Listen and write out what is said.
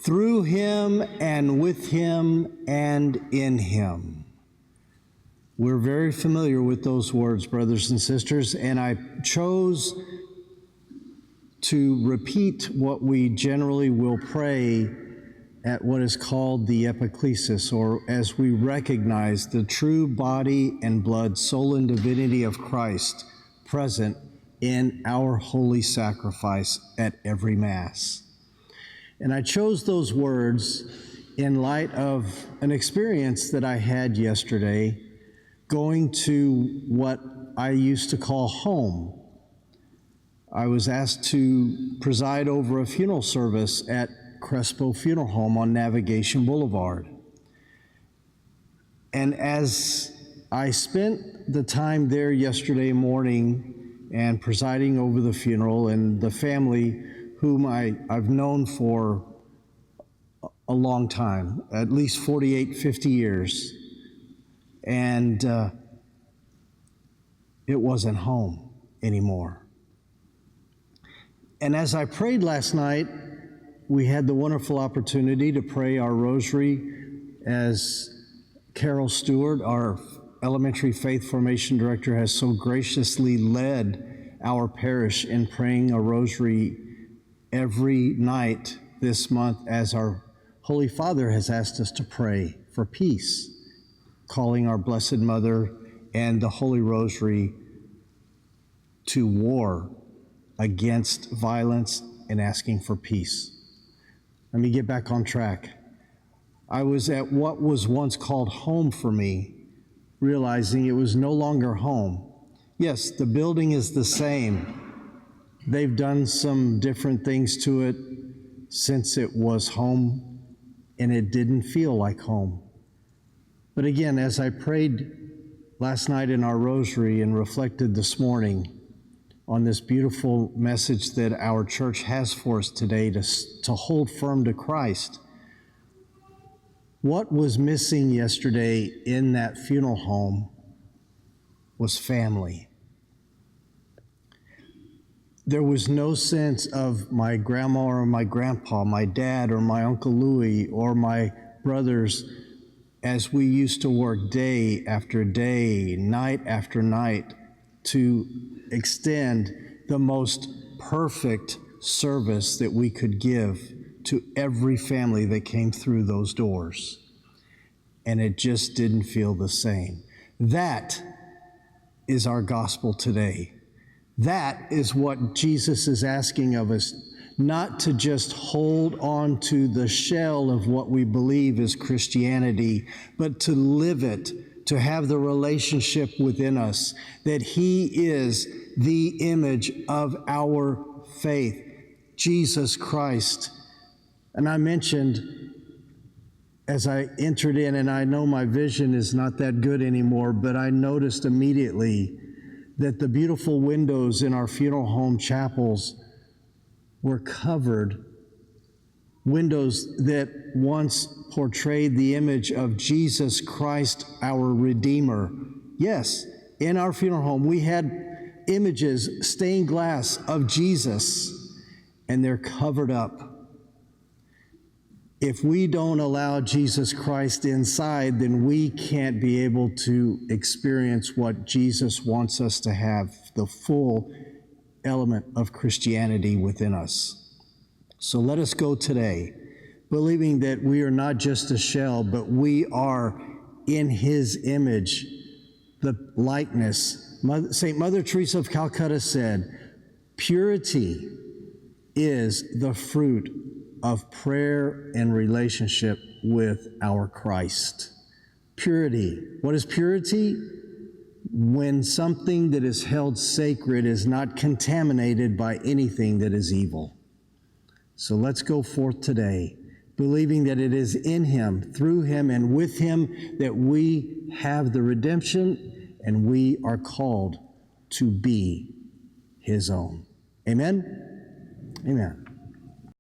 through him and with him and in him. We're very familiar with those words, brothers and sisters, and I chose to repeat what we generally will pray at what is called the epiclesis, or as we recognize the true body and blood, soul and divinity of Christ present in our holy sacrifice at every Mass. And I chose those words in light of an experience that I had yesterday going to what I used to call home. I was asked to preside over a funeral service at Crespo Funeral Home on Navigation Boulevard. And as I spent the time there yesterday morning and presiding over the funeral, and the family whom I've known for a long time, at least 48, 50 years, and it wasn't home anymore. And as I prayed last night, we had the wonderful opportunity to pray our rosary as Carol Stewart, our elementary faith formation director, has so graciously led our parish in praying a rosary every night this month, as our Holy Father has asked us to pray for peace, calling our Blessed Mother and the Holy Rosary to war against violence and asking for peace. Let me get back on track. I was at what was once called home for me, realizing it was no longer home. Yes, the building is the same. They've done some different things to it since it was home, and it didn't feel like home. But again, as I prayed last night in our rosary and reflected this morning on this beautiful message that our church has for us today to hold firm to Christ, what was missing yesterday in that funeral home was family. There was no sense of my grandma or my grandpa, my dad or my Uncle Louie or my brothers, as we used to work day after day, night after night, to extend the most perfect service that we could give to every family that came through those doors. And it just didn't feel the same. That is our gospel today. That is what Jesus is asking of us, not to just hold on to the shell of what we believe is Christianity, but to live it, to have the relationship within us, that He is the image of our faith, Jesus Christ. And I mentioned, as I entered in, and I know my vision is not that good anymore, but I noticed immediately that the beautiful windows in our funeral home chapels were covered, windows that once portrayed the image of Jesus Christ, our Redeemer. Yes, in our funeral home, we had images, stained glass of Jesus, and they're covered up. If we don't allow Jesus Christ inside, then we can't be able to experience what Jesus wants us to have, the full element of Christianity within us. So let us go today, believing that we are not just a shell, but we are in His image, the likeness. St. Mother Teresa of Calcutta said, "Purity is the fruit of prayer and relationship with our Christ." Purity. What is purity? When something that is held sacred is not contaminated by anything that is evil. So let's go forth today, believing that it is in Him, through Him, and with Him that we have the redemption, and we are called to be His own. Amen? Amen.